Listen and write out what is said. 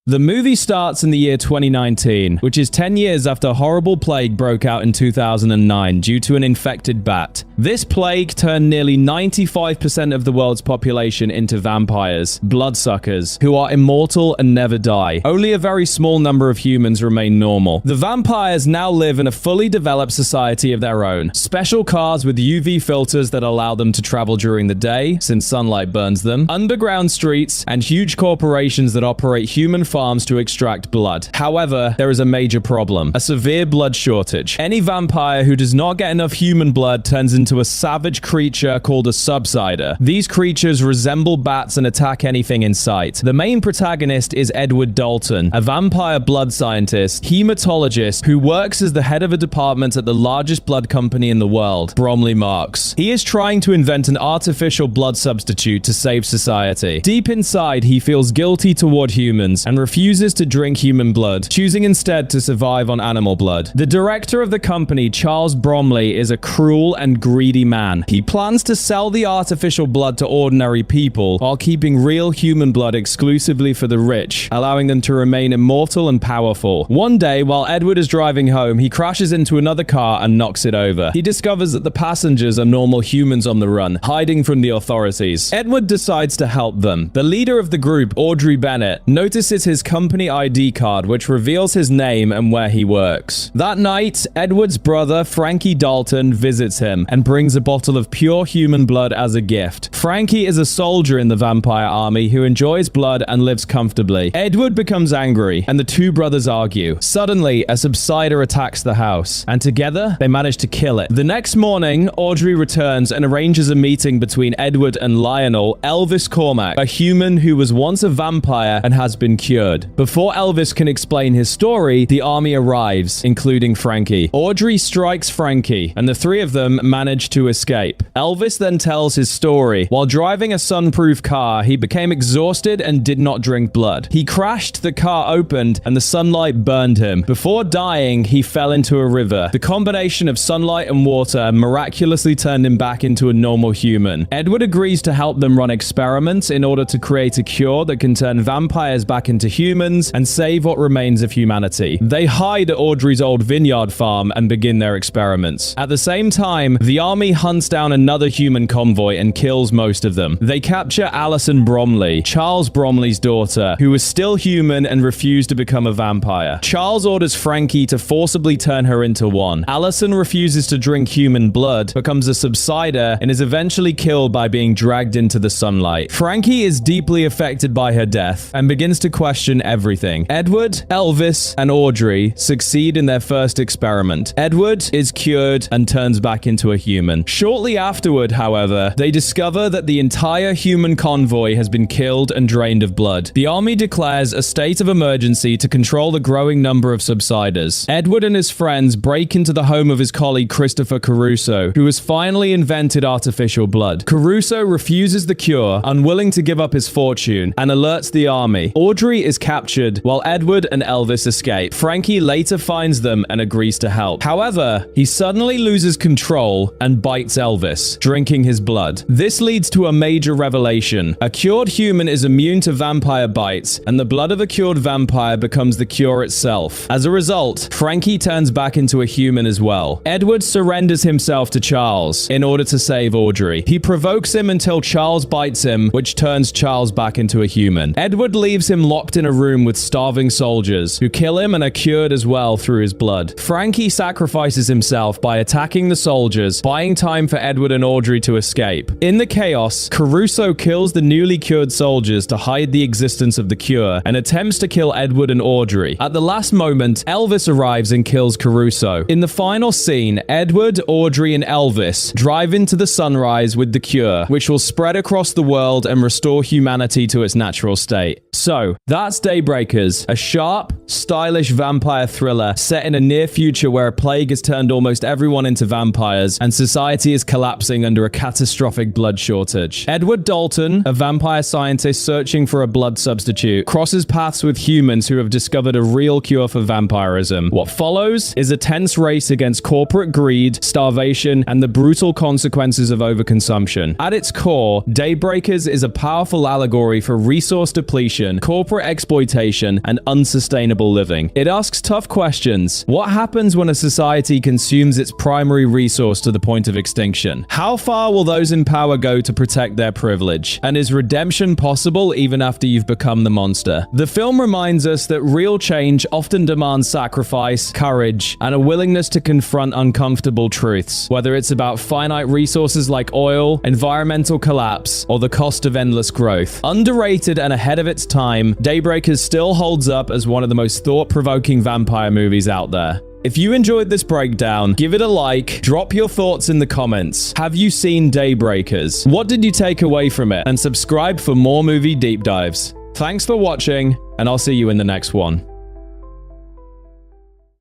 The movie starts in the year 2019, which is 10 years after a horrible plague broke out in 2009 due to an infected bat. This plague turned nearly 95% of the world's population into vampires, bloodsuckers, who are immortal and never die. Only a very small number of humans remain normal. The vampires now live in a fully developed society of their own. Special cars with UV filters that allow them to travel during the day, since sunlight burns them, underground streets, and huge corporations that operate human farms to extract blood. However, there is a major problem: a severe blood shortage. Any vampire who does not get enough human blood turns into a savage creature called a subsider. These creatures resemble bats and attack anything in sight. The main protagonist is Edward Dalton, a vampire blood scientist, hematologist, who works as the head of a department at the largest blood company in the world, Bromley Marks. He is trying to invent an artificial blood substitute to save society. Deep inside, he feels guilty toward humans and refuses to drink human blood, choosing instead to survive on animal blood. The director of the company, Charles Bromley, is a cruel and greedy man. He plans to sell the artificial blood to ordinary people while keeping real human blood exclusively for the rich, allowing them to remain immortal and powerful. One day, while Edward is driving home, he crashes into another car and knocks it over. He discovers that the passengers are normal humans on the run, hiding from the authorities. Edward decides to help them. The leader of the group, Audrey Bennett, notices his company ID card, which reveals his name and where he works. That night, Edward's brother, Frankie Dalton, visits him and brings a bottle of pure human blood as a gift. Frankie is a soldier in the vampire army who enjoys blood and lives comfortably. Edward becomes angry, and the two brothers argue. Suddenly, a subsider attacks the house, and together, they manage to kill it. The next morning, Audrey returns and arranges a meeting between Edward and Lionel Elvis Cormack, a human who was once a vampire and has been cured. Before Elvis can explain his story, the army arrives, including Frankie. Audrey strikes Frankie, and the three of them manage to escape. Elvis then tells his story. While driving a sun-proof car, he became exhausted and did not drink blood. He crashed, the car opened, and the sunlight burned him. Before dying, he fell into a river. The combination of sunlight and water miraculously turned him back into a normal human. Edward agrees to help them run experiments in order to create a cure that can turn vampires back into humans and save what remains of humanity. They hide at Audrey's old vineyard farm and begin their experiments. At the same time, the army hunts down another human convoy and kills most of them. They capture Alison Bromley, Charles Bromley's daughter, who is still human and refused to become a vampire. Charles orders Frankie to forcibly turn her into one. Alison refuses to drink human blood, becomes a subsider, and is eventually killed by being dragged into the sunlight. Frankie is deeply affected by her death and begins to question everything. Edward, Elvis, and Audrey succeed in their first experiment. Edward is cured and turns back into a human. Shortly afterward, however, they discover that the entire human convoy has been killed and drained of blood. The army declares a state of emergency to control the growing number of subsiders. Edward and his friends break into the home of his colleague Christopher Caruso, who has finally invented artificial blood. Caruso refuses the cure, unwilling to give up his fortune, and alerts the army. Audrey is captured while Edward and Elvis escape. Frankie later finds them and agrees to help. However, he suddenly loses control and bites Elvis, drinking his blood. This leads to a major revelation. A cured human is immune to vampire bites, and the blood of a cured vampire becomes the cure itself. As a result, Frankie turns back into a human as well. Edward surrenders himself to Charles in order to save Audrey. He provokes him until Charles bites him, which turns Charles back into a human. Edward leaves him locked in a room with starving soldiers, who kill him and are cured as well through his blood. Frankie sacrifices himself by attacking the soldiers, buying time for Edward and Audrey to escape. In the chaos, Caruso kills the newly cured soldiers to hide the existence of the cure and attempts to kill Edward and Audrey. At the last moment, Elvis arrives and kills Caruso. In the final scene, Edward, Audrey, and Elvis drive into the sunrise with the cure, which will spread across the world and restore humanity to its natural state. So, that's Daybreakers, a sharp, stylish vampire thriller set in a near future where a plague has turned almost everyone into vampires and society is collapsing under a catastrophic blood shortage. Edward Dalton, a vampire scientist searching for a blood substitute, crosses paths with humans who have discovered a real cure for vampirism. What follows is a tense race against corporate greed, starvation, and the brutal consequences of overconsumption. At its core, Daybreakers is a powerful allegory for resource depletion, corporate exploitation, and unsustainable living. It asks tough questions. What happens when a society consumes its primary resource to the point of extinction? How far will those in power go to protect their privilege? And is redemption possible even after you've become the monster? The film reminds us that real change often demands sacrifice, courage, and a willingness to confront uncomfortable truths, whether it's about finite resources like oil, environmental collapse, or the cost of endless growth. Underrated and ahead of its time, Daybreakers still holds up as one of the most thought-provoking vampire movies out there. If you enjoyed this breakdown, give it a like, drop your thoughts in the comments. Have you seen Daybreakers? What did you take away from it? And subscribe for more movie deep dives. Thanks for watching, and I'll see you in the next one.